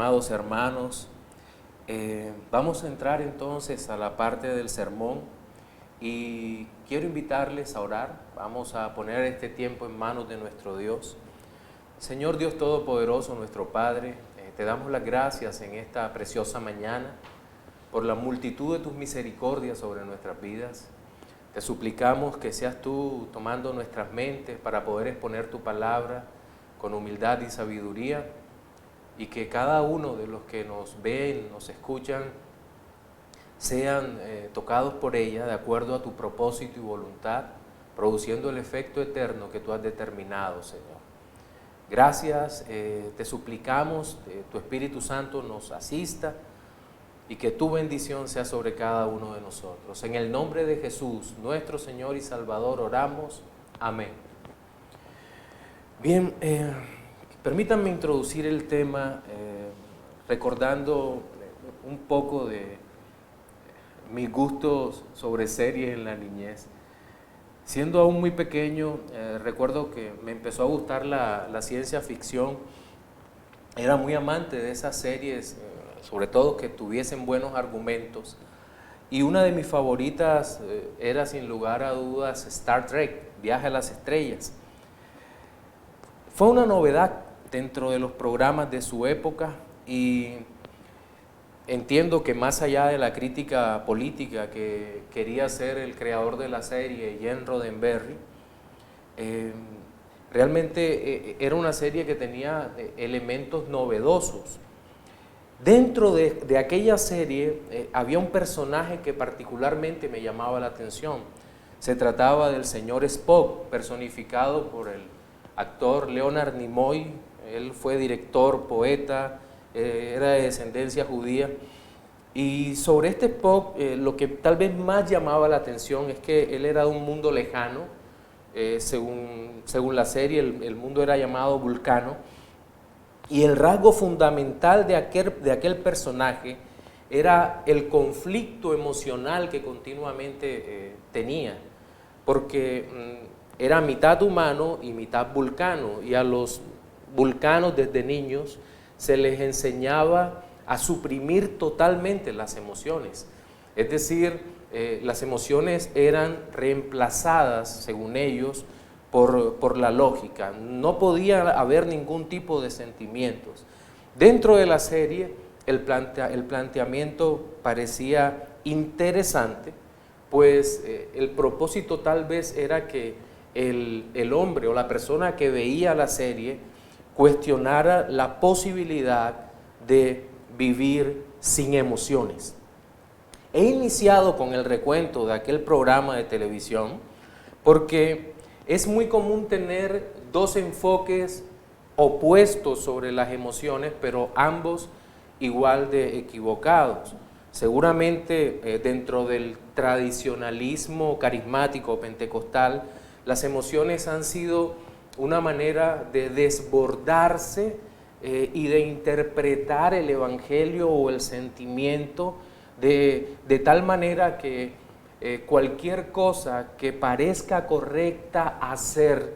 amados hermanos. Vamos a entrar entonces a la parte del sermón y quiero invitarles a orar. Vamos a poner este tiempo en manos de nuestro Dios. Señor Dios Todopoderoso, nuestro Padre, te damos las gracias en esta preciosa mañana por la multitud de tus misericordias sobre nuestras vidas. Te suplicamos que seas tú tomando nuestras mentes para poder exponer tu palabra con humildad y sabiduría, y que cada uno de los que nos ven, nos escuchan, sean tocados por ella de acuerdo a tu propósito y voluntad, produciendo el efecto eterno que tú has determinado, Señor. Gracias, te suplicamos, tu Espíritu Santo nos asista y que tu bendición sea sobre cada uno de nosotros. En el nombre de Jesús, nuestro Señor y Salvador, oramos. Amén. Bien, permítanme introducir el tema recordando un poco de mis gustos sobre series en la niñez. Siendo aún muy pequeño, recuerdo que me empezó a gustar la ciencia ficción. Era muy amante de esas series, sobre todo que tuviesen buenos argumentos. Y una de mis favoritas era, sin lugar a dudas, Star Trek, Viaje a las Estrellas. Fue una novedad dentro de los programas de su época, y entiendo que más allá de la crítica política que quería hacer el creador de la serie, Gene Roddenberry, realmente era una serie que tenía elementos novedosos. Dentro de aquella serie había un personaje que particularmente me llamaba la atención. Se trataba del señor Spock, personificado por el actor Leonard Nimoy. Él fue director, poeta, era de descendencia judía. Y sobre este Spock, lo que tal vez más llamaba la atención es que él era de un mundo lejano. Según la serie, el mundo era llamado Vulcano. Y el rasgo fundamental de aquel personaje era el conflicto emocional que continuamente tenía, porque era mitad humano y mitad vulcano, y a los vulcanos desde niños se les enseñaba a suprimir totalmente las emociones. Es decir, las emociones eran reemplazadas, según ellos, por la lógica. No podía haber ningún tipo de sentimientos. Dentro de la serie, el planteamiento parecía interesante, pues el propósito tal vez era que el hombre o la persona que veía la serie cuestionara la posibilidad de vivir sin emociones. He iniciado con el recuento de aquel programa de televisión porque es muy común tener dos enfoques opuestos sobre las emociones, pero ambos igual de equivocados. Seguramente dentro del tradicionalismo carismático pentecostal, las emociones han sido una manera de desbordarse y de interpretar el evangelio o el sentimiento de tal manera que cualquier cosa que parezca correcta hacer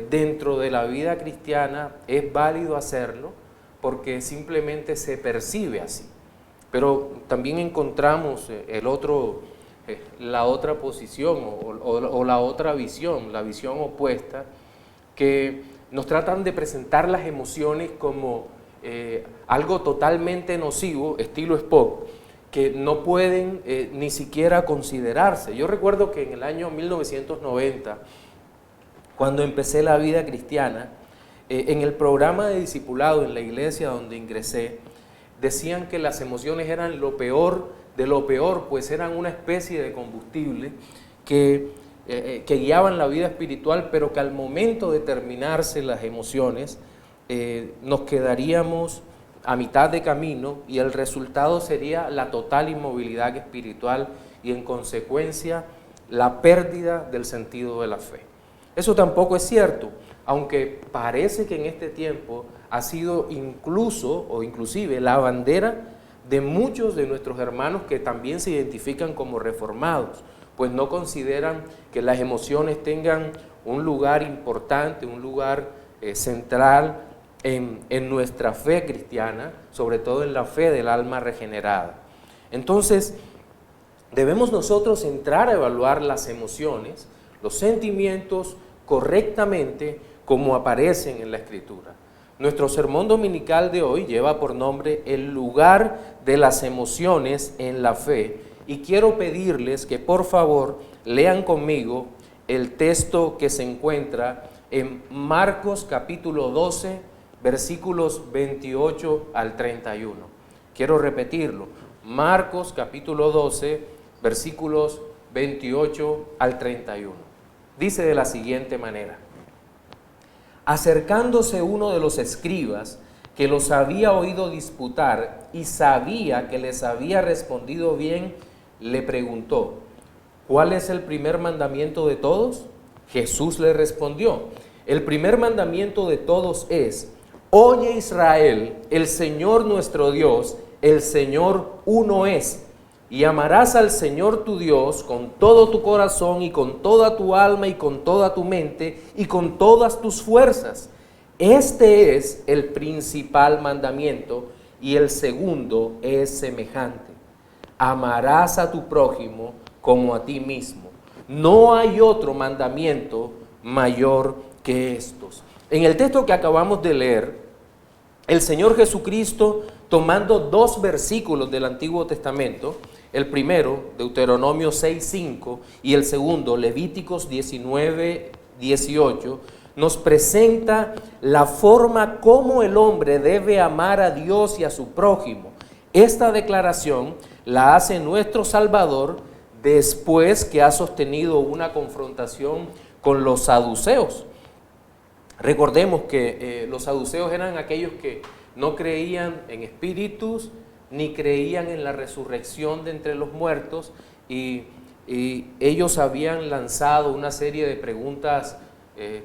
dentro de la vida cristiana es válido hacerlo, porque simplemente se percibe así. Pero también encontramos la otra posición o la otra visión, la visión opuesta, que nos tratan de presentar las emociones como algo totalmente nocivo, estilo Spock, que no pueden ni siquiera considerarse. Yo recuerdo que en el año 1990, cuando empecé la vida cristiana, en el programa de discipulado en la iglesia donde ingresé, decían que las emociones eran lo peor de lo peor, pues eran una especie de combustible que guiaban la vida espiritual, pero que al momento de terminarse las emociones, nos quedaríamos a mitad de camino y el resultado sería la total inmovilidad espiritual y, en consecuencia, la pérdida del sentido de la fe. Eso tampoco es cierto, aunque parece que en este tiempo ha sido incluso o inclusive la bandera de muchos de nuestros hermanos que también se identifican como reformados, pues no consideran que las emociones tengan un lugar importante, un lugar central en nuestra fe cristiana, sobre todo en la fe del alma regenerada. Entonces, debemos nosotros entrar a evaluar las emociones, los sentimientos correctamente como aparecen en la Escritura. Nuestro sermón dominical de hoy lleva por nombre el lugar de las emociones en la fe, y quiero pedirles que por favor lean conmigo el texto que se encuentra en Marcos capítulo 12, versículos 28 al 31. Quiero repetirlo, Marcos capítulo 12, versículos 28 al 31. Dice de la siguiente manera: acercándose uno de los escribas que los había oído disputar y sabía que les había respondido bien, le preguntó: ¿cuál es el primer mandamiento de todos? Jesús le respondió: el primer mandamiento de todos es: oye Israel, el Señor nuestro Dios, el Señor uno es. Y amarás al Señor tu Dios con todo tu corazón y con toda tu alma y con toda tu mente y con todas tus fuerzas. Este es el principal mandamiento, y el segundo es semejante: amarás a tu prójimo como a ti mismo. No hay otro mandamiento mayor que estos. En el texto que acabamos de leer, el Señor Jesucristo, tomando dos versículos del Antiguo Testamento, el primero, Deuteronomio 6:5, y el segundo, Levíticos 19:18, nos presenta la forma como el hombre debe amar a Dios y a su prójimo. Esta declaración la hace nuestro Salvador después que ha sostenido una confrontación con los saduceos. Recordemos que los saduceos eran aquellos que no creían en espíritus, ni creían en la resurrección de entre los muertos, y ellos habían lanzado una serie de preguntas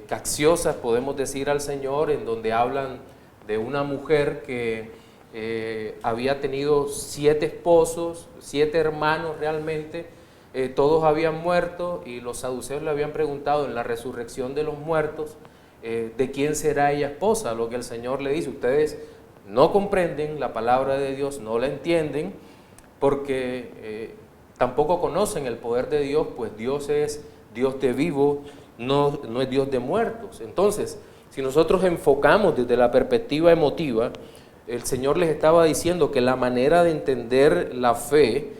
capciosas, podemos decir, al Señor, en donde hablan de una mujer que había tenido 7 esposos, 7 hermanos realmente, todos habían muerto, y los saduceos le habían preguntado en la resurrección de los muertos, ¿de quién será ella esposa? Lo que el Señor le dice: ustedes no comprenden la palabra de Dios, no la entienden, porque tampoco conocen el poder de Dios, pues Dios es Dios de vivo, no es Dios de muertos. Entonces, si nosotros enfocamos desde la perspectiva emotiva, el Señor les estaba diciendo que la manera de entender la fe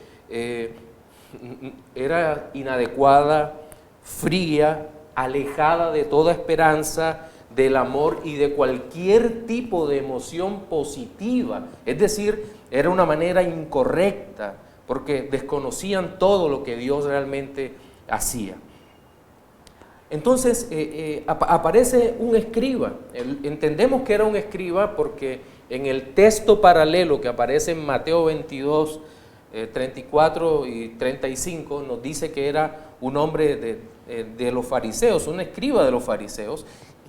era inadecuada, fría, alejada de toda esperanza, del amor y de cualquier tipo de emoción positiva. Es decir, era una manera incorrecta, porque desconocían todo lo que Dios realmente hacía. Entonces aparece un escriba. Entendemos que era un escriba porque en el texto paralelo que aparece en Mateo 22, 34 y 35, nos dice que era un hombre de los fariseos, un escriba de los fariseos,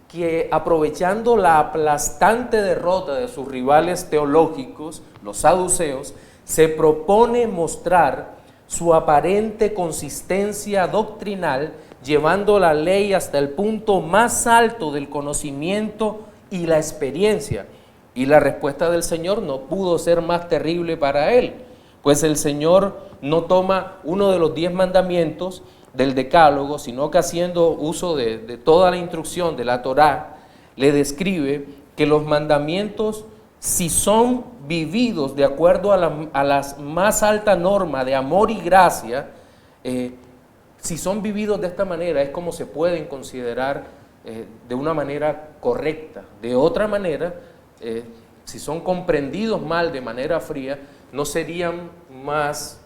que aprovechando la aplastante derrota de sus rivales teológicos, los saduceos, se propone mostrar su aparente consistencia doctrinal, llevando la ley hasta el punto más alto del conocimiento y la experiencia. Y la respuesta del Señor no pudo ser más terrible para él, pues el Señor no toma uno de los 10 mandamientos del Decálogo, sino que haciendo uso de toda la instrucción de la Torá, le describe que los mandamientos, si son vividos de acuerdo a la más alta norma de amor y gracia, si son vividos de esta manera, es como se pueden considerar de una manera correcta. De otra manera, si son comprendidos mal de manera fría, no serían más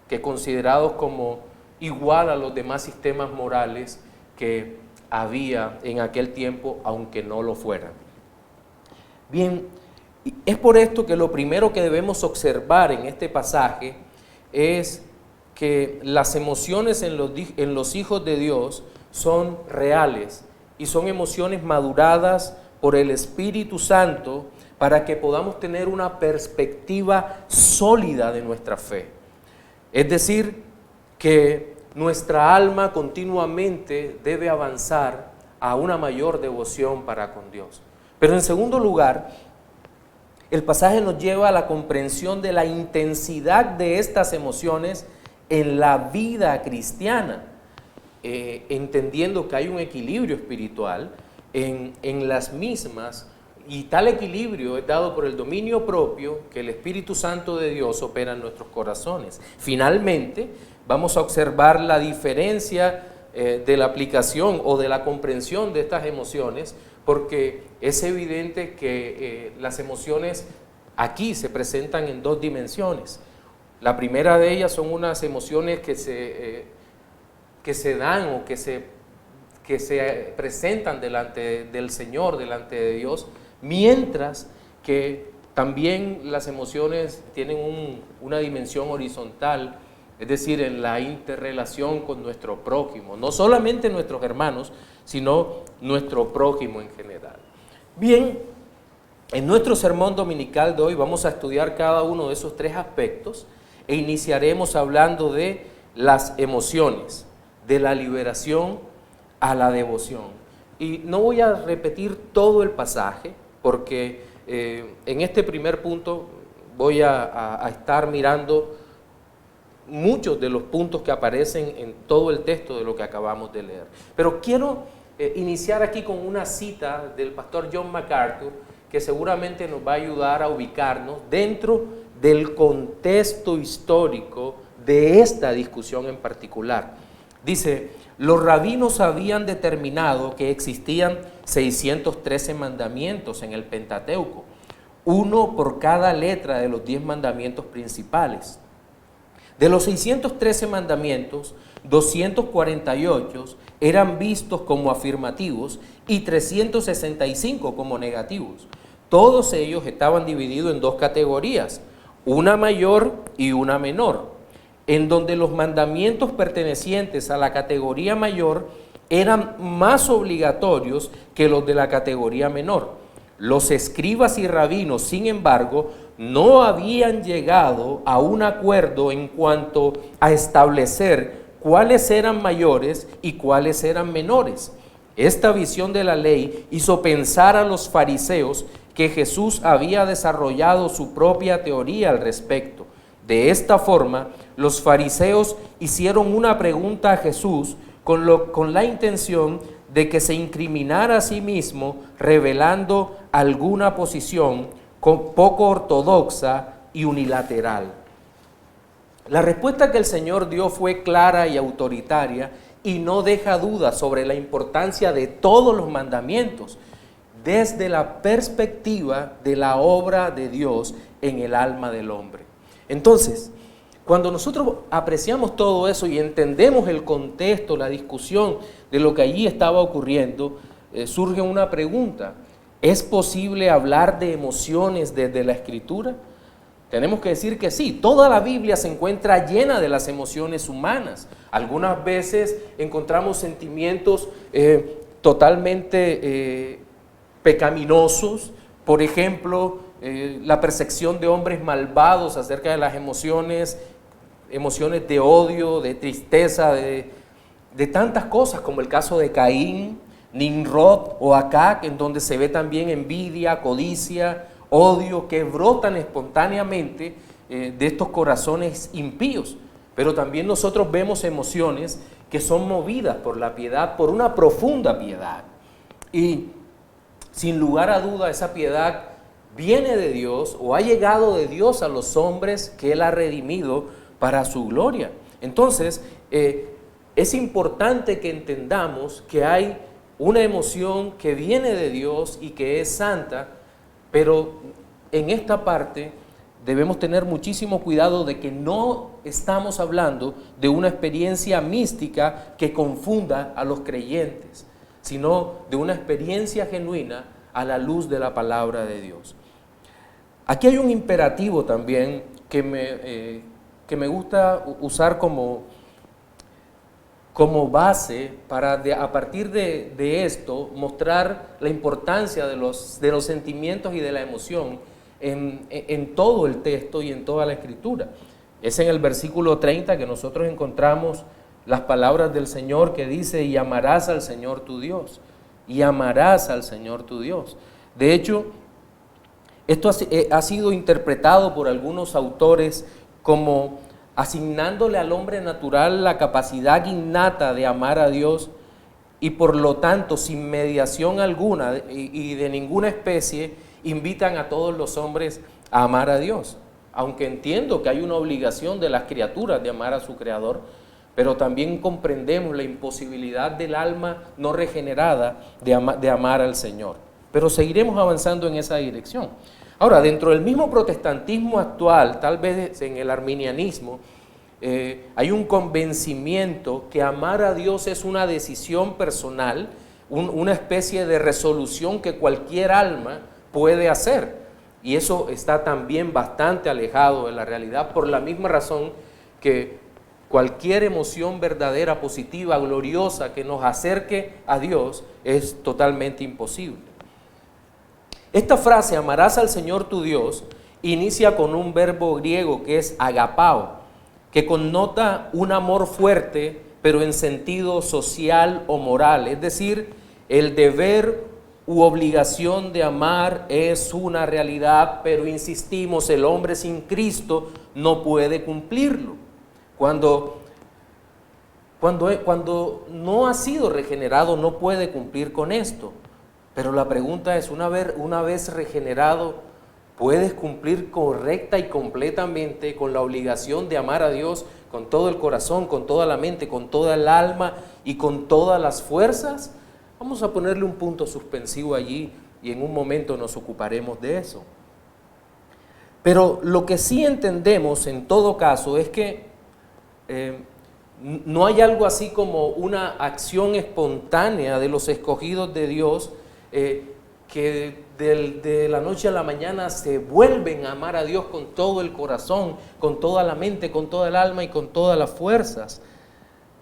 que considerados como igual a los demás sistemas morales que había en aquel tiempo, aunque no lo fueran. Bien, es por esto que lo primero que debemos observar en este pasaje es que las emociones en los hijos de Dios son reales y son emociones maduradas por el Espíritu Santo para que podamos tener una perspectiva sólida de nuestra fe. Es decir, que nuestra alma continuamente debe avanzar a una mayor devoción para con Dios. Pero en segundo lugar, el pasaje nos lleva a la comprensión de la intensidad de estas emociones en la vida cristiana, entendiendo que hay un equilibrio espiritual en las mismas, y tal equilibrio es dado por el dominio propio que el Espíritu Santo de Dios opera en nuestros corazones. Finalmente, vamos a observar la diferencia de la aplicación o de la comprensión de estas emociones, porque es evidente que las emociones aquí se presentan en dos dimensiones. La primera de ellas son unas emociones que se dan o que se presentan delante del Señor, delante de Dios, mientras que también las emociones tienen una dimensión horizontal, es decir, en la interrelación con nuestro prójimo, no solamente nuestros hermanos, sino nuestro prójimo en general. Bien, en nuestro sermón dominical de hoy vamos a estudiar cada uno de esos tres aspectos e iniciaremos hablando de las emociones, de la liberación a la devoción. Y no voy a repetir todo el pasaje porque en este primer punto voy a estar mirando muchos de los puntos que aparecen en todo el texto de lo que acabamos de leer. Pero quiero iniciar aquí con una cita del pastor John MacArthur que seguramente nos va a ayudar a ubicarnos dentro del contexto histórico de esta discusión en particular. Dice: los rabinos habían determinado que existían 613 mandamientos en el Pentateuco, uno por cada letra de los 10 mandamientos principales. De los 613 mandamientos, 248 eran vistos como afirmativos y 365 como negativos. Todos ellos estaban divididos en dos categorías, una mayor y una menor, en donde los mandamientos pertenecientes a la categoría mayor eran más obligatorios que los de la categoría menor. Los escribas y rabinos, sin embargo, no habían llegado a un acuerdo en cuanto a establecer cuáles eran mayores y cuáles eran menores. Esta visión de la ley hizo pensar a los fariseos que Jesús había desarrollado su propia teoría al respecto. De esta forma, los fariseos hicieron una pregunta a Jesús con la intención de que se incriminara a sí mismo revelando alguna posición poco ortodoxa y unilateral. La respuesta que el Señor dio fue clara y autoritaria y no deja dudas sobre la importancia de todos los mandamientos desde la perspectiva de la obra de Dios en el alma del hombre. Entonces, cuando nosotros apreciamos todo eso y entendemos el contexto, la discusión de lo que allí estaba ocurriendo, surge una pregunta: ¿es posible hablar de emociones desde la Escritura? Tenemos que decir que sí, toda la Biblia se encuentra llena de las emociones humanas. Algunas veces encontramos sentimientos totalmente pecaminosos, por ejemplo, la percepción de hombres malvados acerca de las emociones de odio, de tristeza, de tantas cosas, como el caso de Caín, Nimrod o Acab, en donde se ve también envidia, codicia, odio que brotan espontáneamente de estos corazones impíos. Pero también nosotros vemos emociones que son movidas por la piedad, por una profunda piedad. Y sin lugar a duda esa piedad viene de Dios o ha llegado de Dios a los hombres que Él ha redimido para su gloria. Entonces, es importante que entendamos que hay una emoción que viene de Dios y que es santa, pero en esta parte debemos tener muchísimo cuidado de que no estamos hablando de una experiencia mística que confunda a los creyentes, sino de una experiencia genuina a la luz de la palabra de Dios. Aquí hay un imperativo también que me gusta usar como base para a partir de esto mostrar la importancia de los sentimientos y de la emoción en todo el texto y en toda la Escritura. Es en el versículo 30 que nosotros encontramos las palabras del Señor que dice: y amarás al Señor tu Dios, y amarás al Señor tu Dios. De hecho, esto ha sido interpretado por algunos autores como asignándole al hombre natural la capacidad innata de amar a Dios y por lo tanto, sin mediación alguna y de ninguna especie, invitan a todos los hombres a amar a Dios. Aunque entiendo que hay una obligación de las criaturas de amar a su Creador, pero también comprendemos la imposibilidad del alma no regenerada de amar al Señor. Pero seguiremos avanzando en esa dirección. Ahora, dentro del mismo protestantismo actual, tal vez en el arminianismo, hay un convencimiento que amar a Dios es una decisión personal, una especie de resolución que cualquier alma puede hacer. Y eso está también bastante alejado de la realidad por la misma razón que cualquier emoción verdadera, positiva, gloriosa que nos acerque a Dios es totalmente imposible. Esta frase, amarás al Señor tu Dios, inicia con un verbo griego que es agapao, que connota un amor fuerte, pero en sentido social o moral, es decir, el deber u obligación de amar es una realidad, pero insistimos, el hombre sin Cristo no puede cumplirlo. Cuando no ha sido regenerado no puede cumplir con esto. Pero la pregunta es, una vez regenerado, ¿puedes cumplir correcta y completamente con la obligación de amar a Dios con todo el corazón, con toda la mente, con toda el alma y con todas las fuerzas? Vamos a ponerle un punto suspensivo allí y en un momento nos ocuparemos de eso. Pero lo que sí entendemos en todo caso es que no hay algo así como una acción espontánea de los escogidos de Dios que de la noche a la mañana se vuelven a amar a Dios con todo el corazón, con toda la mente, con toda el alma y con todas las fuerzas.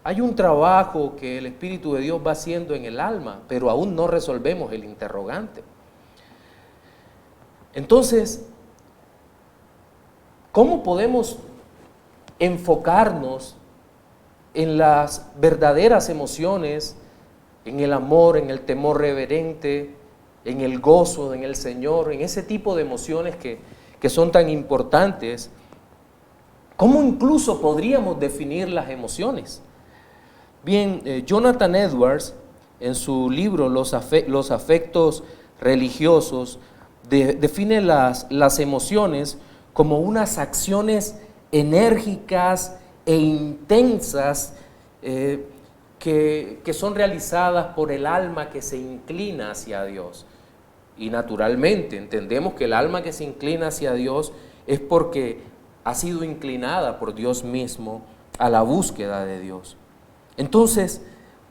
Hay un trabajo que el Espíritu de Dios va haciendo en el alma, pero aún no resolvemos el interrogante. Entonces, ¿cómo podemos enfocarnos en las verdaderas emociones, en el amor, en el temor reverente, en el gozo en el Señor, en ese tipo de emociones que son tan importantes? ¿Cómo incluso podríamos definir las emociones? Bien, Jonathan Edwards, en su libro Los afectos religiosos, define las emociones como unas acciones enérgicas e intensas que son realizadas por el alma que se inclina hacia Dios. Y naturalmente entendemos que el alma que se inclina hacia Dios es porque ha sido inclinada por Dios mismo a la búsqueda de Dios. Entonces,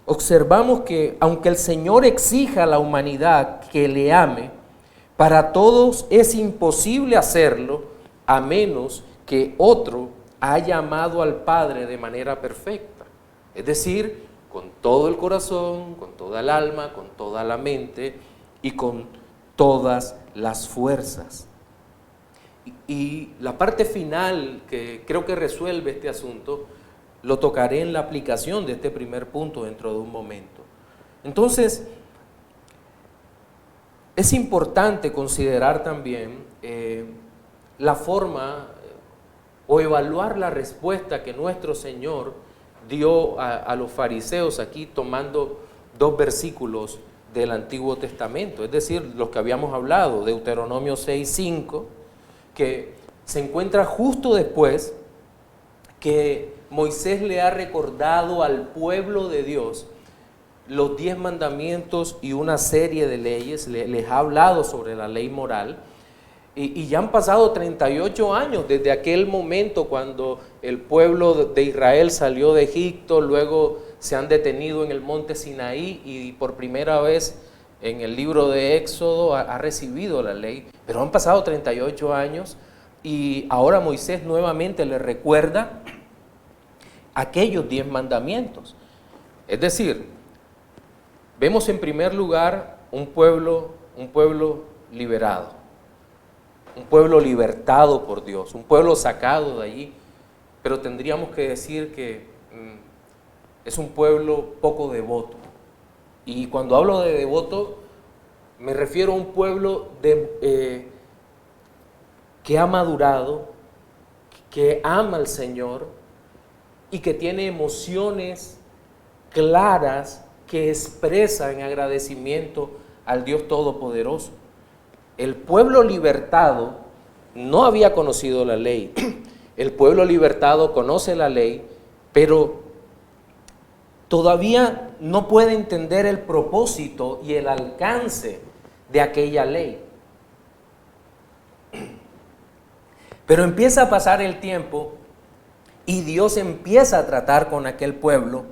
observamos que aunque el Señor exija a la humanidad que le ame, para todos es imposible hacerlo a menos que otro haya amado al Padre de manera perfecta. Es decir, con todo el corazón, con toda el alma, con toda la mente y con todas las fuerzas. Y la parte final que creo que resuelve este asunto lo tocaré en la aplicación de este primer punto dentro de un momento. Entonces, es importante considerar también la forma o evaluar la respuesta que nuestro Señor dio a los fariseos, aquí tomando dos versículos del Antiguo Testamento, es decir, los que habíamos hablado, Deuteronomio 6:5, que se encuentra justo después que Moisés le ha recordado al pueblo de Dios los 10 mandamientos y una serie de leyes, les ha hablado sobre la ley moral, y ya han pasado 38 años desde aquel momento cuando el pueblo de Israel salió de Egipto, luego se han detenido en el monte Sinaí y por primera vez en el libro de Éxodo ha recibido la ley, pero han pasado 38 años y ahora Moisés nuevamente le recuerda aquellos 10 mandamientos. Es decir, vemos en primer lugar un pueblo liberado, un pueblo libertado por Dios, un pueblo sacado de allí, pero tendríamos que decir que es un pueblo poco devoto. Y cuando hablo de devoto, Me refiero a un pueblo que ha madurado, que ama al Señor y que tiene emociones claras que expresan agradecimiento al Dios Todopoderoso. El pueblo libertado no había conocido la ley. El pueblo libertado conoce la ley, pero todavía no puede entender el propósito y el alcance de aquella ley. Pero empieza a pasar el tiempo y Dios empieza a tratar con aquel pueblo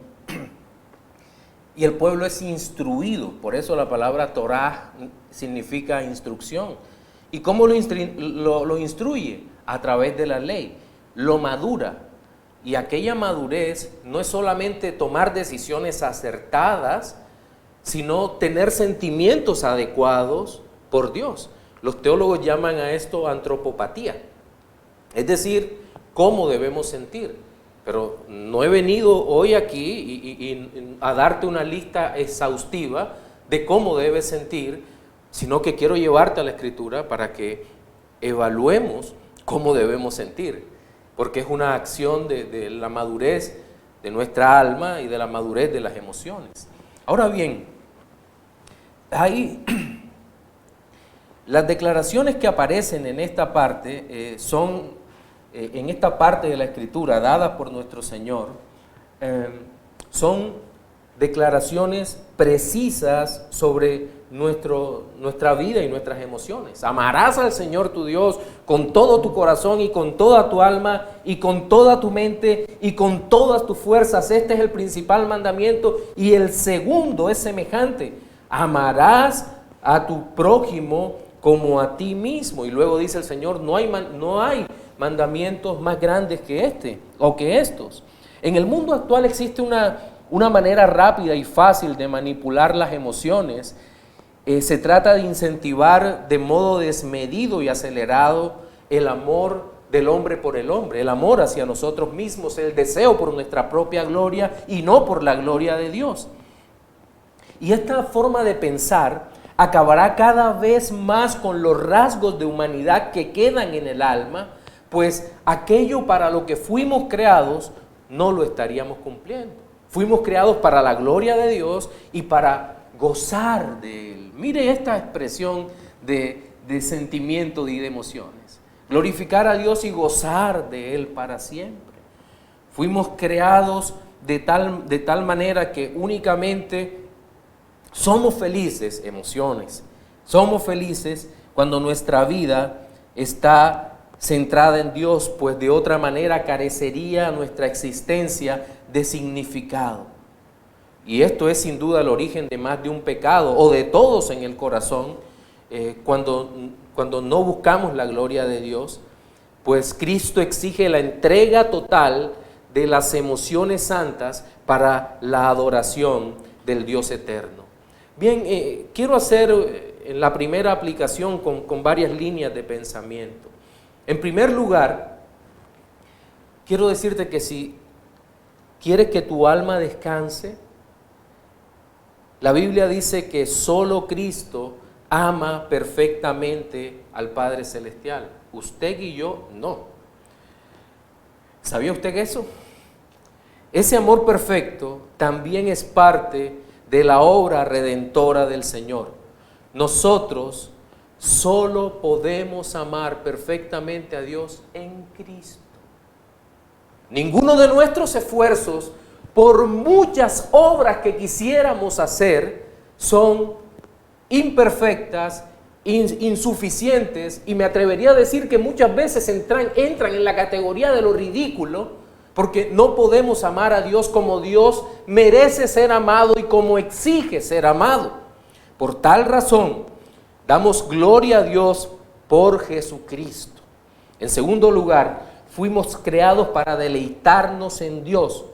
y el pueblo es instruido. Por eso la palabra Torah significa instrucción. ¿Y cómo lo instruye? A través de la ley. Lo madura. Y aquella madurez no es solamente tomar decisiones acertadas, sino tener sentimientos adecuados por Dios. Los teólogos llaman a esto antropopatía. Es decir, cómo debemos sentir. Pero no he venido hoy aquí a darte una lista exhaustiva de cómo debes sentir, sino que quiero llevarte a la Escritura para que evaluemos cómo debemos sentir. Porque es una acción de la madurez de nuestra alma y de la madurez de las emociones. Ahora bien, ahí las declaraciones que aparecen en esta parte son en esta parte de la Escritura dadas por nuestro Señor, son declaraciones precisas sobre nuestra vida y nuestras emociones. Amarás al Señor tu Dios con todo tu corazón y con toda tu alma y con toda tu mente y con todas tus fuerzas. Este es el principal mandamiento, y el segundo es semejante: amarás a tu prójimo como a ti mismo. Y luego dice el Señor, no hay mandamientos más grandes que este o que estos. En el mundo actual existe una manera rápida y fácil de manipular las emociones. Se trata de incentivar de modo desmedido y acelerado el amor del hombre por el hombre, el amor hacia nosotros mismos, el deseo por nuestra propia gloria y no por la gloria de Dios. Y esta forma de pensar acabará cada vez más con los rasgos de humanidad que quedan en el alma, pues aquello para lo que fuimos creados no lo estaríamos cumpliendo. Fuimos creados para la gloria de Dios y para gozar de Él. Mire esta expresión de sentimiento y de emociones. Glorificar a Dios y gozar de Él para siempre. Fuimos creados de tal manera que únicamente somos felices, emociones. Somos felices cuando nuestra vida está centrada en Dios, pues de otra manera carecería nuestra existencia de significado. Y esto es sin duda el origen de más de un pecado, o de todos en el corazón, cuando no buscamos la gloria de Dios, pues Cristo exige la entrega total de las emociones santas para la adoración del Dios eterno. Bien, quiero hacer la primera aplicación con varias líneas de pensamiento. En primer lugar, quiero decirte que si quieres que tu alma descanse, la Biblia dice que solo Cristo ama perfectamente al Padre Celestial. Usted y yo no. ¿Sabía usted eso? Ese amor perfecto también es parte de la obra redentora del Señor. Nosotros solo podemos amar perfectamente a Dios en Cristo. Ninguno de nuestros esfuerzos, por muchas obras que quisiéramos hacer, son imperfectas, insuficientes, y me atrevería a decir que muchas veces entran en la categoría de lo ridículo, porque no podemos amar a Dios como Dios merece ser amado y como exige ser amado. Por tal razón, damos gloria a Dios por Jesucristo. En segundo lugar, fuimos creados para deleitarnos en Dios.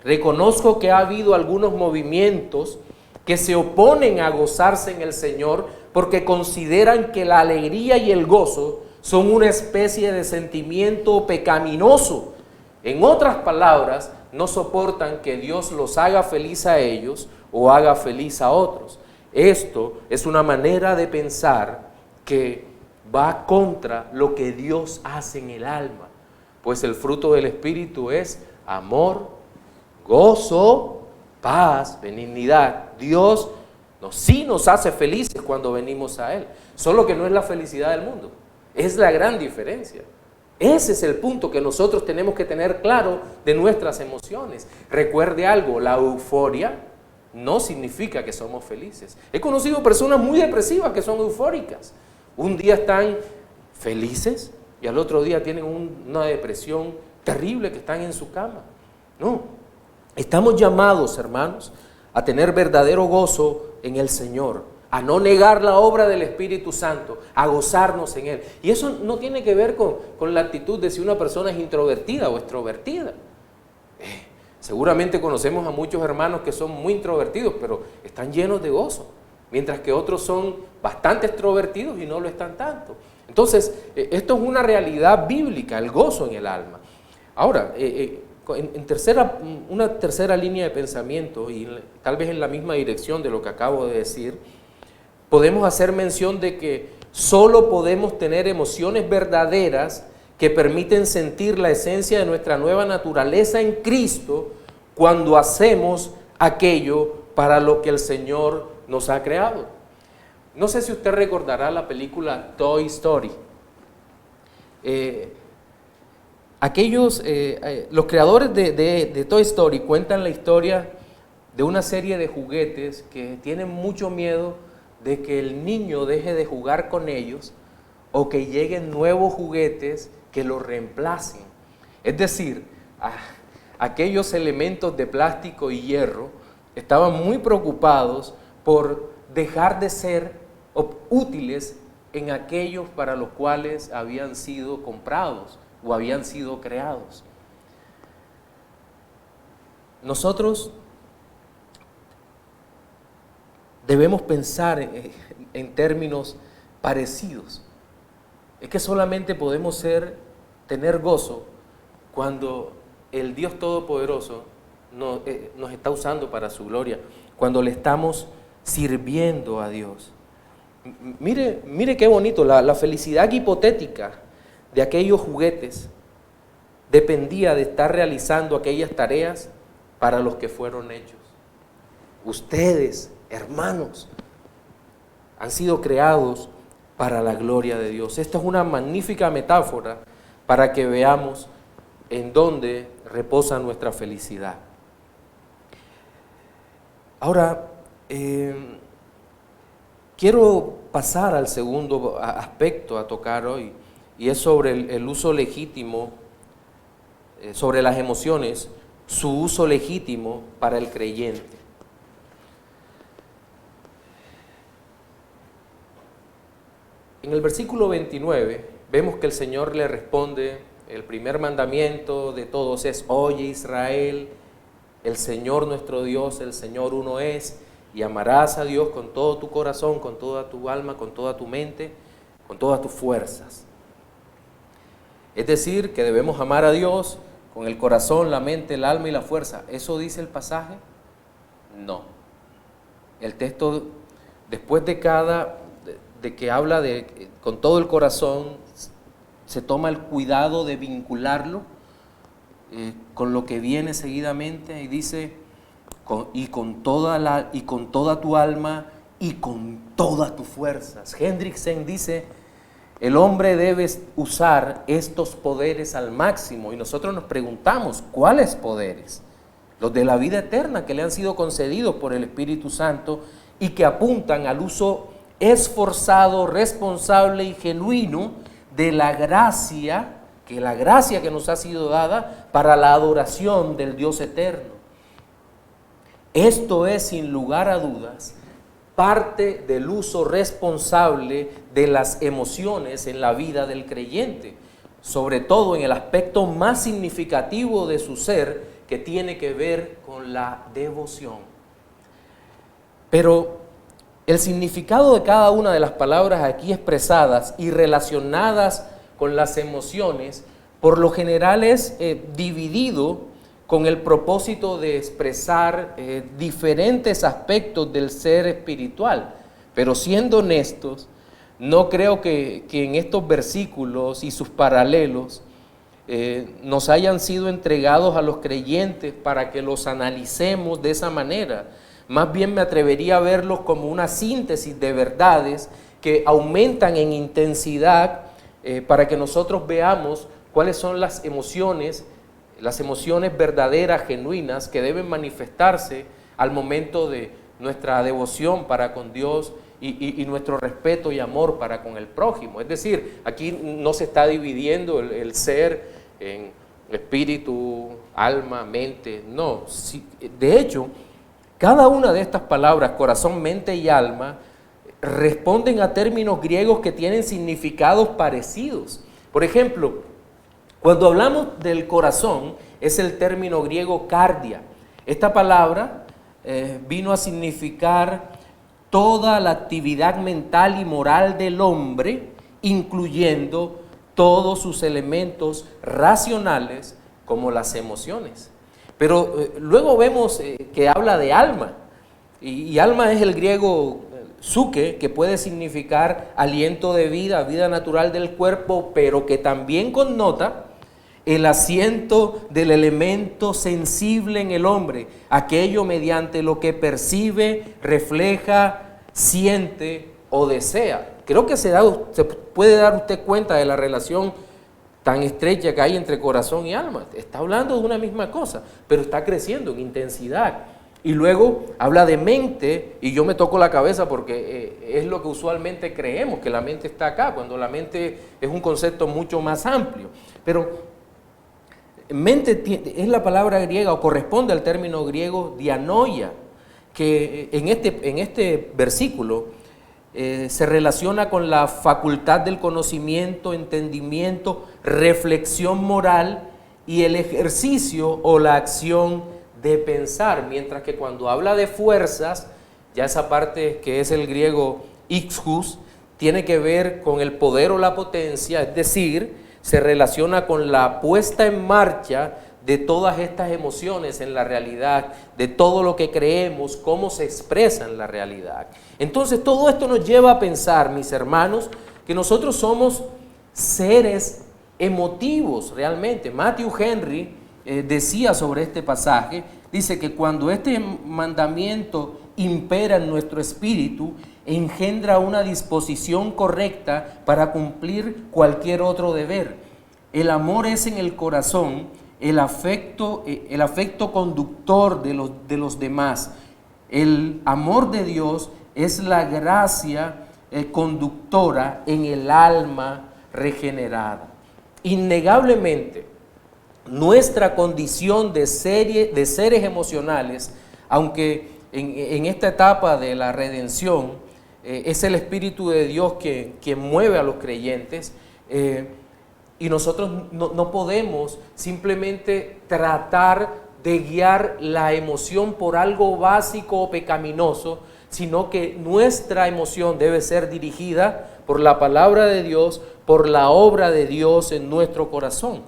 Reconozco que ha habido algunos movimientos que se oponen a gozarse en el Señor porque consideran que la alegría y el gozo son una especie de sentimiento pecaminoso. En otras palabras, no soportan que Dios los haga feliz a ellos o haga feliz a otros. Esto es una manera de pensar que va contra lo que Dios hace en el alma, pues el fruto del Espíritu es amor, gozo, paz, benignidad. Dios sí nos hace felices cuando venimos a Él, solo que no es la felicidad del mundo, es la gran diferencia. Ese es el punto que nosotros tenemos que tener claro de nuestras emociones. Recuerde algo, la euforia no significa que somos felices. He conocido personas muy depresivas que son eufóricas. Un día están felices y al otro día tienen una depresión terrible que están en su cama. No, estamos llamados, hermanos, a tener verdadero gozo en el Señor, a no negar la obra del Espíritu Santo, a gozarnos en Él. Y eso no tiene que ver con la actitud de si una persona es introvertida o extrovertida. Seguramente conocemos a muchos hermanos que son muy introvertidos, pero están llenos de gozo, mientras que otros son bastante extrovertidos y no lo están tanto. Entonces, esto es una realidad bíblica, el gozo en el alma. Ahora, una tercera línea de pensamiento, y tal vez en la misma dirección de lo que acabo de decir, podemos hacer mención de que solo podemos tener emociones verdaderas que permiten sentir la esencia de nuestra nueva naturaleza en Cristo cuando hacemos aquello para lo que el Señor nos ha creado. No sé si usted recordará la película Toy Story. Los creadores de Toy Story cuentan la historia de una serie de juguetes que tienen mucho miedo de que el niño deje de jugar con ellos o que lleguen nuevos juguetes que lo reemplacen. Es decir, aquellos elementos de plástico y hierro estaban muy preocupados por dejar de ser útiles en aquellos para los cuales habían sido comprados o habían sido creados. Nosotros debemos pensar en términos parecidos. Es que solamente podemos tener gozo cuando el Dios Todopoderoso nos está usando para su gloria, cuando le estamos sirviendo a Dios. Mire qué bonito, la felicidad hipotética de aquellos juguetes dependía de estar realizando aquellas tareas para los que fueron hechos. Ustedes, hermanos, han sido creados para la gloria de Dios. Esta es una magnífica metáfora para que veamos en dónde reposa nuestra felicidad. Ahora, quiero pasar al segundo aspecto a tocar hoy, y es sobre el uso legítimo, sobre las emociones, su uso legítimo para el creyente. En el versículo 29 vemos que el Señor le responde, el primer mandamiento de todos es: oye Israel, el Señor nuestro Dios, el Señor uno es, y amarás a Dios con todo tu corazón, con toda tu alma, con toda tu mente, con todas tus fuerzas. Es decir, que debemos amar a Dios con el corazón, la mente, el alma y la fuerza. ¿Eso dice el pasaje? No. El texto, después de que habla con todo el corazón, se toma el cuidado de vincularlo con lo que viene seguidamente y dice: y con toda tu alma y con todas tus fuerzas. Hendrickson dice: el hombre debe usar estos poderes al máximo, y nosotros nos preguntamos, ¿cuáles poderes? Los de la vida eterna que le han sido concedidos por el Espíritu Santo y que apuntan al uso esforzado, responsable y genuino de la gracia que nos ha sido dada para la adoración del Dios eterno. Esto es, sin lugar a dudas, parte del uso responsable de las emociones en la vida del creyente, sobre todo en el aspecto más significativo de su ser, que tiene que ver con la devoción. Pero el significado de cada una de las palabras aquí expresadas y relacionadas con las emociones, por lo general es dividido con el propósito de expresar diferentes aspectos del ser espiritual. Pero siendo honestos, no creo que en estos versículos y sus paralelos nos hayan sido entregados a los creyentes para que los analicemos de esa manera. Más bien me atrevería a verlos como una síntesis de verdades que aumentan en intensidad para que nosotros veamos cuáles son las emociones verdaderas, genuinas, que deben manifestarse al momento de nuestra devoción para con Dios y nuestro respeto y amor para con el prójimo. Es decir, aquí no se está dividiendo el ser en espíritu, alma, mente, no. De hecho, cada una de estas palabras, corazón, mente y alma, responden a términos griegos que tienen significados parecidos. Por ejemplo, cuando hablamos del corazón, es el término griego cardia. Esta palabra vino a significar toda la actividad mental y moral del hombre, incluyendo todos sus elementos racionales como las emociones. Pero luego vemos que habla de alma, y alma es el griego psuke, que puede significar aliento de vida, vida natural del cuerpo, pero que también connota el asiento del elemento sensible en el hombre, aquello mediante lo que percibe, refleja, siente o desea. Creo que se puede dar usted cuenta de la relación tan estrecha que hay entre corazón y alma. Está hablando de una misma cosa, pero está creciendo en intensidad. Y luego habla de mente, y yo me toco la cabeza porque es lo que usualmente creemos, que la mente está acá, cuando la mente es un concepto mucho más amplio. Pero mente es la palabra griega, o corresponde al término griego dianoia, que en este versículo se relaciona con la facultad del conocimiento, entendimiento, reflexión moral y el ejercicio o la acción de pensar, mientras que cuando habla de fuerzas, ya esa parte que es el griego ixchus, tiene que ver con el poder o la potencia, es decir, se relaciona con la puesta en marcha de todas estas emociones en la realidad, de todo lo que creemos, cómo se expresa en la realidad. Entonces todo esto nos lleva a pensar, mis hermanos, que nosotros somos seres emotivos realmente. Matthew Henry decía sobre este pasaje, dice que cuando este mandamiento impera en nuestro espíritu, engendra una disposición correcta para cumplir cualquier otro deber. El amor es en el corazón el afecto conductor de los demás. El amor de Dios es la gracia conductora en el alma regenerada. Innegablemente, nuestra condición de seres emocionales, aunque en esta etapa de la redención es el Espíritu de Dios que mueve a los creyentes, y nosotros no podemos simplemente tratar de guiar la emoción por algo básico o pecaminoso, sino que nuestra emoción debe ser dirigida por la palabra de Dios, por la obra de Dios en nuestro corazón.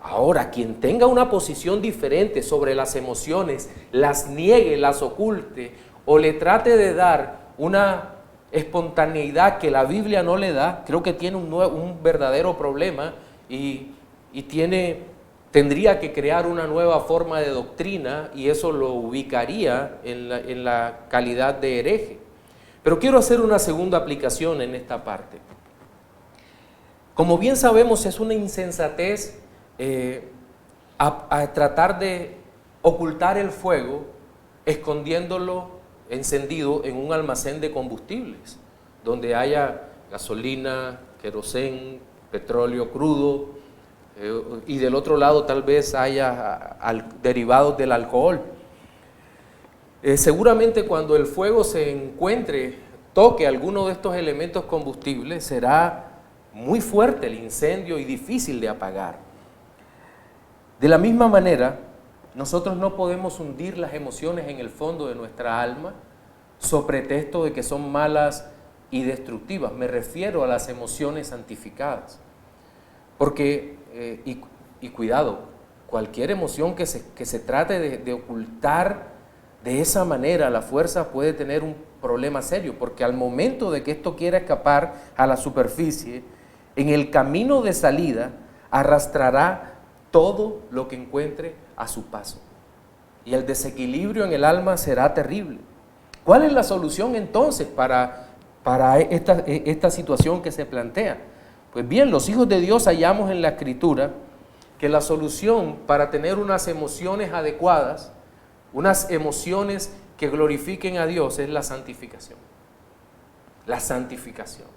Ahora, quien tenga una posición diferente sobre las emociones, las niegue, las oculte o le trate de dar una espontaneidad que la Biblia no le da, creo que tiene un verdadero problema y tendría que crear una nueva forma de doctrina, y eso lo ubicaría en la calidad de hereje. Pero quiero hacer una segunda aplicación en esta parte. Como bien sabemos, es una insensatez a tratar de ocultar el fuego escondiéndolo encendido en un almacén de combustibles, donde haya gasolina, querosén, petróleo crudo, y del otro lado tal vez haya derivados del alcohol. Seguramente cuando el fuego toque alguno de estos elementos combustibles, será muy fuerte el incendio y difícil de apagar. De la misma manera, nosotros no podemos hundir las emociones en el fondo de nuestra alma so pretexto de que son malas y destructivas. Me refiero a las emociones santificadas. Porque, y cuidado, cualquier emoción que se trate de ocultar de esa manera, la fuerza puede tener un problema serio, porque al momento de que esto quiera escapar a la superficie, en el camino de salida arrastrará todo lo que encuentre a su paso. Y el desequilibrio en el alma será terrible. ¿Cuál es la solución entonces para esta situación que se plantea? Pues bien, los hijos de Dios hallamos en la Escritura que la solución para tener unas emociones adecuadas, unas emociones que glorifiquen a Dios, es la santificación. La santificación.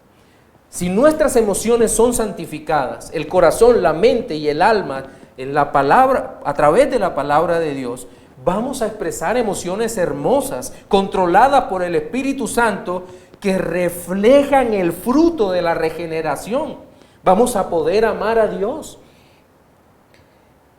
Si nuestras emociones son santificadas, el corazón, la mente y el alma, en la palabra, a través de la palabra de Dios, vamos a expresar emociones hermosas, controladas por el Espíritu Santo, que reflejan el fruto de la regeneración. Vamos a poder amar a Dios.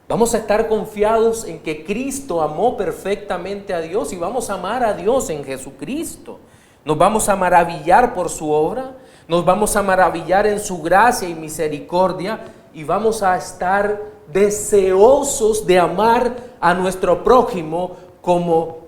Vamos a estar confiados en que Cristo amó perfectamente a Dios y vamos a amar a Dios en Jesucristo. Nos vamos a maravillar por su obra, nos vamos a maravillar en su gracia y misericordia y vamos a estar deseosos de amar a nuestro prójimo como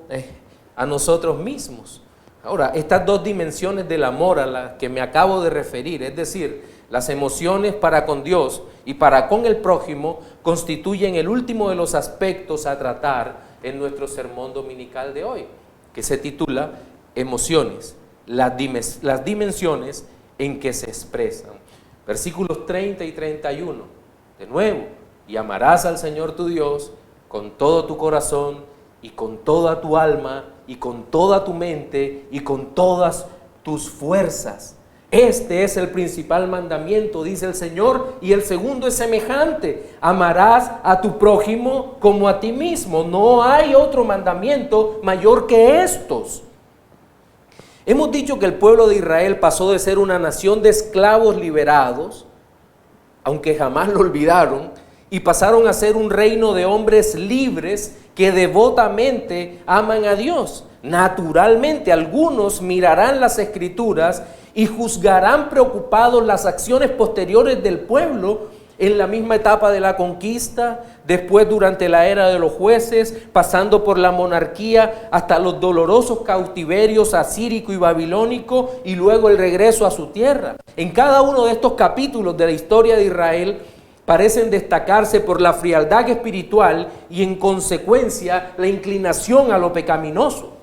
a nosotros mismos. Ahora, estas dos dimensiones del amor a las que me acabo de referir, es decir, las emociones para con Dios y para con el prójimo, constituyen el último de los aspectos a tratar en nuestro sermón dominical de hoy, que se titula Emociones, las dimensiones en que se expresan. Versículos 30 y 31, de nuevo, y amarás al Señor tu Dios con todo tu corazón y con toda tu alma y con toda tu mente y con todas tus fuerzas. Este es el principal mandamiento, dice el Señor, y el segundo es semejante: amarás a tu prójimo como a ti mismo. No hay otro mandamiento mayor que estos. Hemos dicho que el pueblo de Israel pasó de ser una nación de esclavos liberados, aunque jamás lo olvidaron, y pasaron a ser un reino de hombres libres que devotamente aman a Dios. Naturalmente, algunos mirarán las Escrituras y juzgarán preocupados las acciones posteriores del pueblo en la misma etapa de la conquista, después durante la era de los jueces, pasando por la monarquía hasta los dolorosos cautiverios asírico y babilónico y luego el regreso a su tierra. En cada uno de estos capítulos de la historia de Israel parecen destacarse por la frialdad espiritual y en consecuencia la inclinación a lo pecaminoso.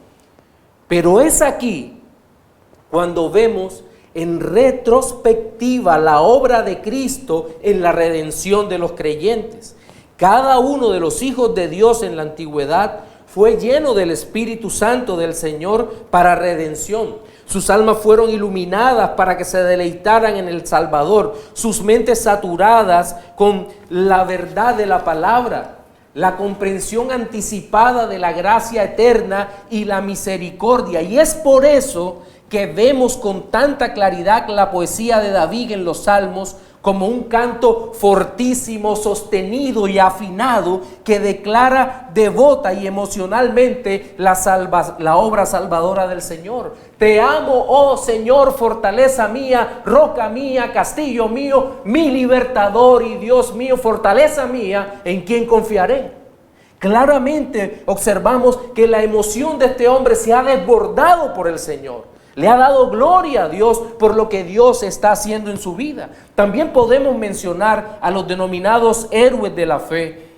Pero es aquí cuando vemos en retrospectiva la obra de Cristo en la redención de los creyentes. Cada uno de los hijos de Dios en la antigüedad fue lleno del Espíritu Santo del Señor para redención. Sus almas fueron iluminadas para que se deleitaran en el Salvador, sus mentes saturadas con la verdad de la palabra, la comprensión anticipada de la gracia eterna y la misericordia. Y es por eso que vemos con tanta claridad la poesía de David en los Salmos como un canto fortísimo, sostenido y afinado que declara devota y emocionalmente la obra salvadora del Señor. Te amo, oh Señor, fortaleza mía, roca mía, castillo mío, mi libertador y Dios mío, fortaleza mía, ¿en quien confiaré? Claramente observamos que la emoción de este hombre se ha desbordado por el Señor. Le ha dado gloria a Dios por lo que Dios está haciendo en su vida. También podemos mencionar a los denominados héroes de la fe,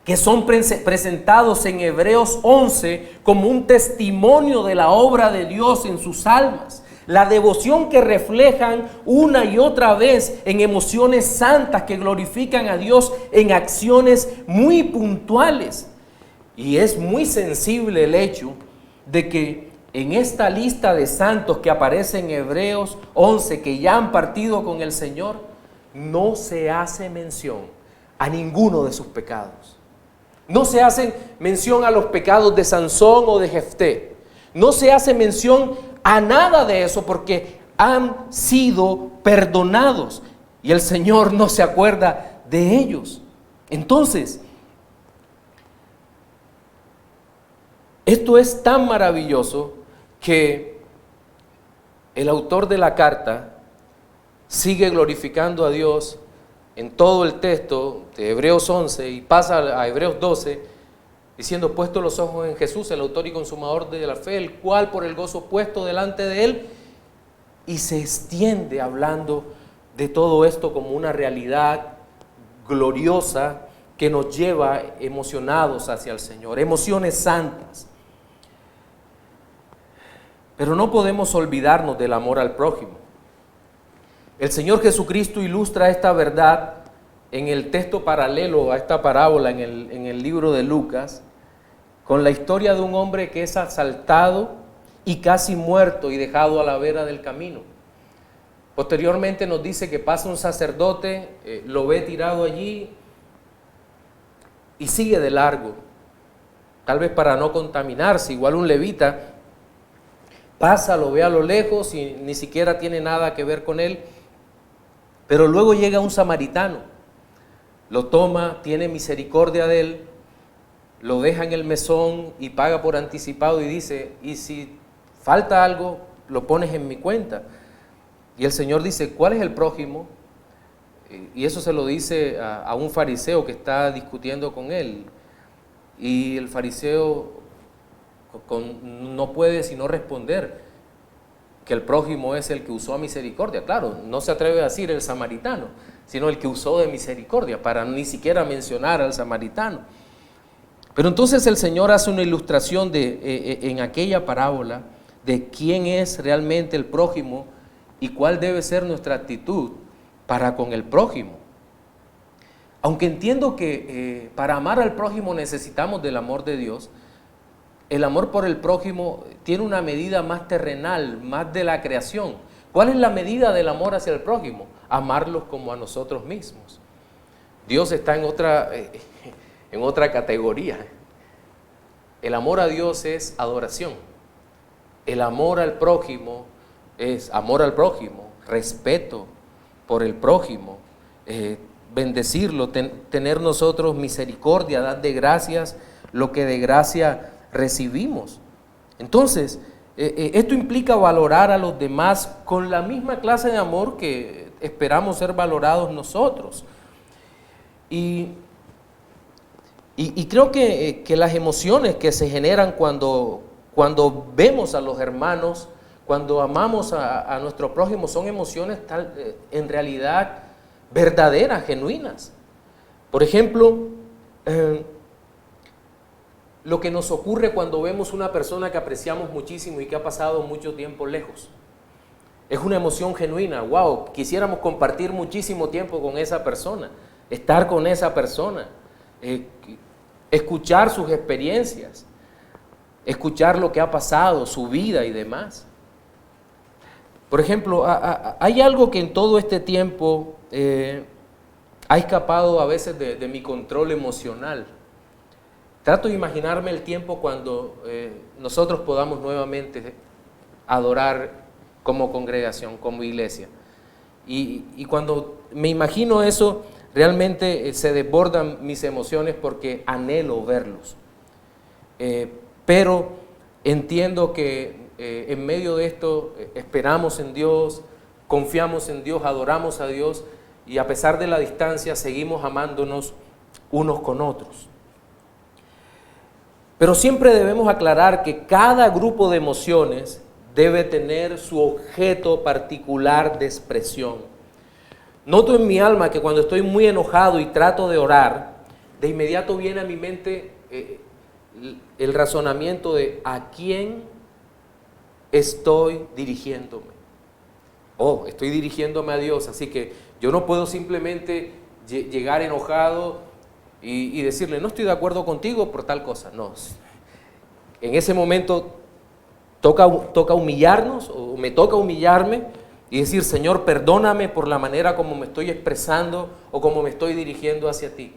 que son presentados en Hebreos 11 como un testimonio de la obra de Dios en sus almas. La devoción que reflejan una y otra vez en emociones santas que glorifican a Dios en acciones muy puntuales. Y es muy sensible el hecho de que en esta lista de santos que aparece en Hebreos 11, que ya han partido con el Señor, no se hace mención a ninguno de sus pecados. No se hace mención a los pecados de Sansón o de Jefté. No se hace mención a nada de eso porque han sido perdonados y el Señor no se acuerda de ellos. Entonces, esto es tan maravilloso que el autor de la carta sigue glorificando a Dios en todo el texto de Hebreos 11 y pasa a Hebreos 12, diciendo, puesto los ojos en Jesús, el autor y consumador de la fe, el cual por el gozo puesto delante de él, y se extiende hablando de todo esto como una realidad gloriosa que nos lleva emocionados hacia el Señor, emociones santas. Pero no podemos olvidarnos del amor al prójimo. El Señor Jesucristo ilustra esta verdad en el texto paralelo a esta parábola en el libro de Lucas, con la historia de un hombre que es asaltado y casi muerto y dejado a la vera del camino. Posteriormente nos dice que pasa un sacerdote, lo ve tirado allí y sigue de largo, tal vez para no contaminarse. Igual un levita pasa, lo ve a lo lejos y ni siquiera tiene nada que ver con él, pero luego llega un samaritano, lo toma, tiene misericordia de él, lo deja en el mesón y paga por anticipado y dice, y si falta algo, lo pones en mi cuenta. Y el Señor dice, ¿cuál es el prójimo? Y eso se lo dice a un fariseo que está discutiendo con él. Y el fariseo no puede sino responder que el prójimo es el que usó misericordia. Claro, no se atreve a decir el samaritano, sino el que usó de misericordia, para ni siquiera mencionar al samaritano. Pero entonces el Señor hace una ilustración en aquella parábola de quién es realmente el prójimo y cuál debe ser nuestra actitud para con el prójimo. Aunque entiendo que para amar al prójimo necesitamos del amor de Dios, el amor por el prójimo tiene una medida más terrenal, más de la creación. ¿Cuál es la medida del amor hacia el prójimo? Amarlos como a nosotros mismos. Dios está en otra categoría. El amor a Dios es adoración. El amor al prójimo es amor al prójimo, respeto por el prójimo, bendecirlo, tener nosotros misericordia, dar de gracias lo que de gracia recibimos. Entonces, esto implica valorar a los demás con la misma clase de amor que esperamos ser valorados nosotros. Y creo que las emociones que se generan cuando vemos a los hermanos, cuando amamos a nuestro prójimo, son emociones en realidad verdaderas, genuinas. Por ejemplo, lo que nos ocurre cuando vemos una persona que apreciamos muchísimo y que ha pasado mucho tiempo lejos. Es una emoción genuina. Wow, quisiéramos compartir muchísimo tiempo con esa persona, estar con esa persona, escuchar sus experiencias, escuchar lo que ha pasado, su vida y demás. Por ejemplo, hay algo que en todo este tiempo ha escapado a veces de mi control emocional. Trato de imaginarme el tiempo cuando nosotros podamos nuevamente adorar como congregación, como iglesia. Y cuando me imagino eso, realmente se desbordan mis emociones porque anhelo verlos. Pero entiendo que en medio de esto esperamos en Dios, confiamos en Dios, adoramos a Dios y a pesar de la distancia seguimos amándonos unos con otros. Pero siempre debemos aclarar que cada grupo de emociones debe tener su objeto particular de expresión. Noto en mi alma que cuando estoy muy enojado y trato de orar, de inmediato viene a mi mente el razonamiento de ¿a quién estoy dirigiéndome? Oh, estoy dirigiéndome a Dios, así que yo no puedo simplemente llegar enojado y decirle, no estoy de acuerdo contigo por tal cosa. No, en ese momento toca humillarnos, o me toca humillarme y decir, Señor, perdóname por la manera como me estoy expresando o como me estoy dirigiendo hacia ti.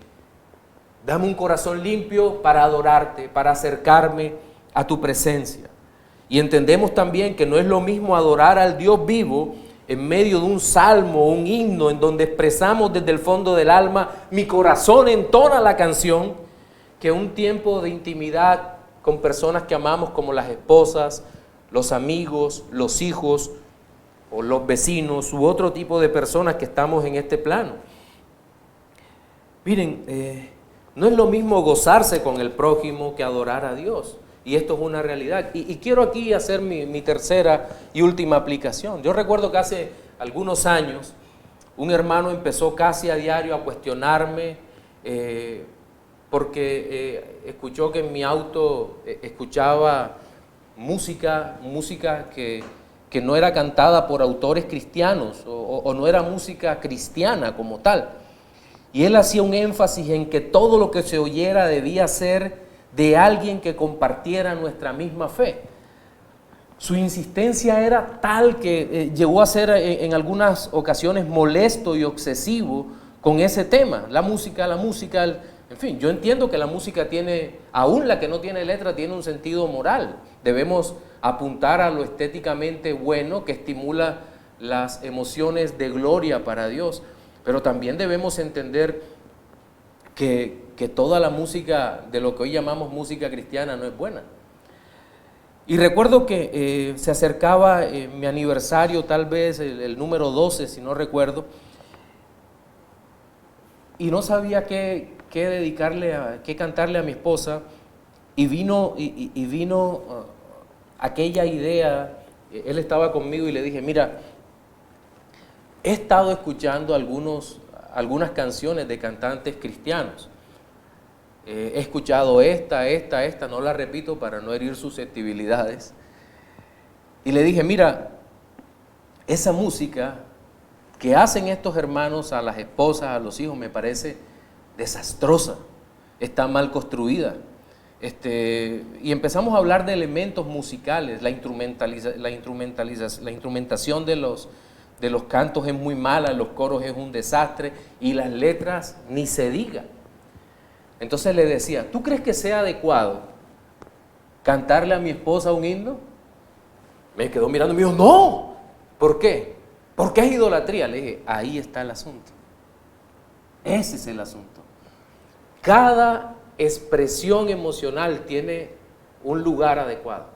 Dame un corazón limpio para adorarte, para acercarme a tu presencia. Y entendemos también que no es lo mismo adorar al Dios vivo en medio de un salmo, un himno, en donde expresamos desde el fondo del alma, mi corazón entona la canción, que un tiempo de intimidad con personas que amamos como las esposas, los amigos, los hijos o los vecinos u otro tipo de personas que estamos en este plano. Miren, no es lo mismo gozarse con el prójimo que adorar a Dios. Y esto es una realidad. Y quiero aquí hacer mi tercera y última aplicación. Yo recuerdo que hace algunos años un hermano empezó casi a diario a cuestionarme porque escuchó que en mi auto escuchaba música que no era cantada por autores cristianos o no era música cristiana como tal. Y él hacía un énfasis en que todo lo que se oyera debía ser de alguien que compartiera nuestra misma fe. Su insistencia era tal que llegó a ser en algunas ocasiones molesto y obsesivo con ese tema. La música, en fin, yo entiendo que la música tiene, aún la que no tiene letra, tiene un sentido moral. Debemos apuntar a lo estéticamente bueno que estimula las emociones de gloria para Dios. Pero también debemos entender que toda la música de lo que hoy llamamos música cristiana no es buena. Y recuerdo que se acercaba mi aniversario, tal vez el número 12, si no recuerdo, y no sabía qué cantarle a mi esposa, y vino aquella idea. Él estaba conmigo y le dije, mira, he estado escuchando algunas canciones de cantantes cristianos. He escuchado esta, no la repito para no herir susceptibilidades. Y le dije, mira, esa música que hacen estos hermanos a las esposas, a los hijos, me parece desastrosa, está mal construida. Y empezamos a hablar de elementos musicales, la instrumentación de los cantos es muy mala, los coros es un desastre y las letras ni se diga. Entonces le decía, ¿tú crees que sea adecuado cantarle a mi esposa un himno? Me quedó mirando y me dijo, no. ¿Por qué? Porque es idolatría. Le dije, ahí está el asunto. Ese es el asunto. Cada expresión emocional tiene un lugar adecuado.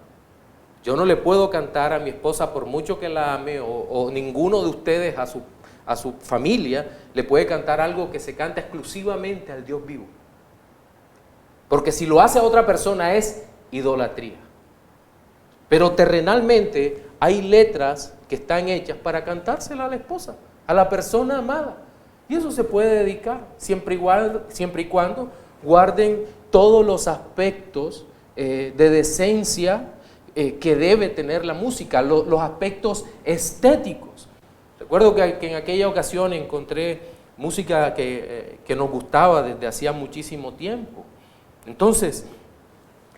Yo no le puedo cantar a mi esposa, por mucho que la ame, o ninguno de ustedes a su familia le puede cantar algo que se canta exclusivamente al Dios vivo. Porque si lo hace a otra persona es idolatría. Pero terrenalmente hay letras que están hechas para cantársela a la esposa, a la persona amada. Y eso se puede dedicar, siempre y cuando guarden todos los aspectos de decencia que debe tener la música, los aspectos estéticos. Recuerdo que en aquella ocasión encontré música que nos gustaba desde hacía muchísimo tiempo. Entonces,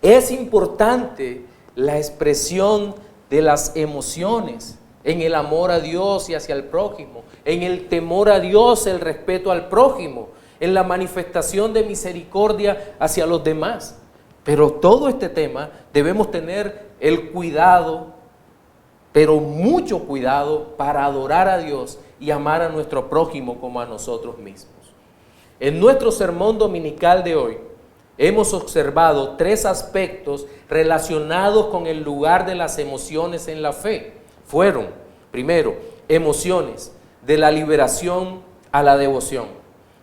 es importante la expresión de las emociones en el amor a Dios y hacia el prójimo, en el temor a Dios, el respeto al prójimo, en la manifestación de misericordia hacia los demás. Pero todo este tema debemos tener el cuidado, pero mucho cuidado para adorar a Dios y amar a nuestro prójimo como a nosotros mismos. En nuestro sermón dominical de hoy hemos observado 3 aspectos relacionados con el lugar de las emociones en la fe. Fueron, primero, emociones de la liberación a la devoción.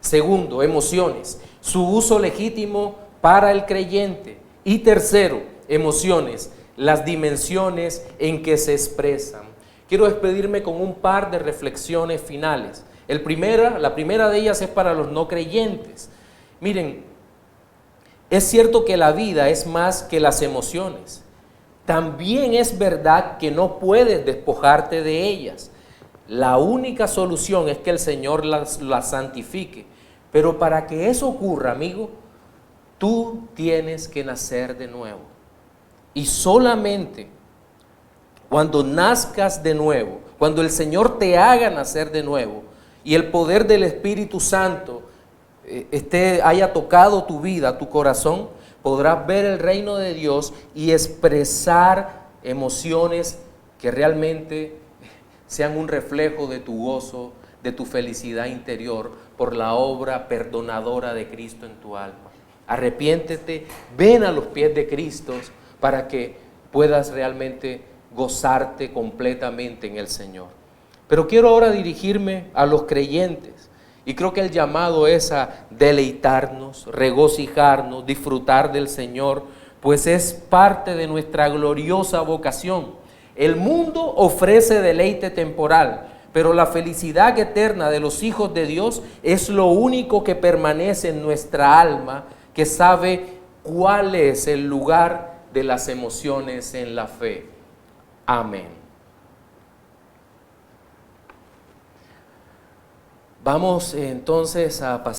Segundo, emociones, su uso legítimo para el creyente. Y tercero, emociones, las dimensiones en que se expresan. Quiero despedirme con un par de reflexiones finales. La primera de ellas es para los no creyentes. Miren, es cierto que la vida es más que las emociones. También es verdad que no puedes despojarte de ellas. La única solución es que el Señor las santifique. Pero para que eso ocurra, amigo, tú tienes que nacer de nuevo. Y solamente cuando nazcas de nuevo, cuando el Señor te haga nacer de nuevo y el poder del Espíritu Santo haya tocado tu vida, tu corazón, podrás ver el reino de Dios y expresar emociones que realmente sean un reflejo de tu gozo, de tu felicidad interior por la obra perdonadora de Cristo en tu alma. Arrepiéntete, ven a los pies de Cristo para que puedas realmente gozarte completamente en el Señor. Pero quiero ahora dirigirme a los creyentes Y creo que el llamado es a deleitarnos, regocijarnos, disfrutar del Señor, pues es parte de nuestra gloriosa vocación. El mundo ofrece deleite temporal, pero la felicidad eterna de los hijos de Dios es lo único que permanece en nuestra alma, que sabe cuál es el lugar de las emociones en la fe. Amén. Vamos entonces a pasar.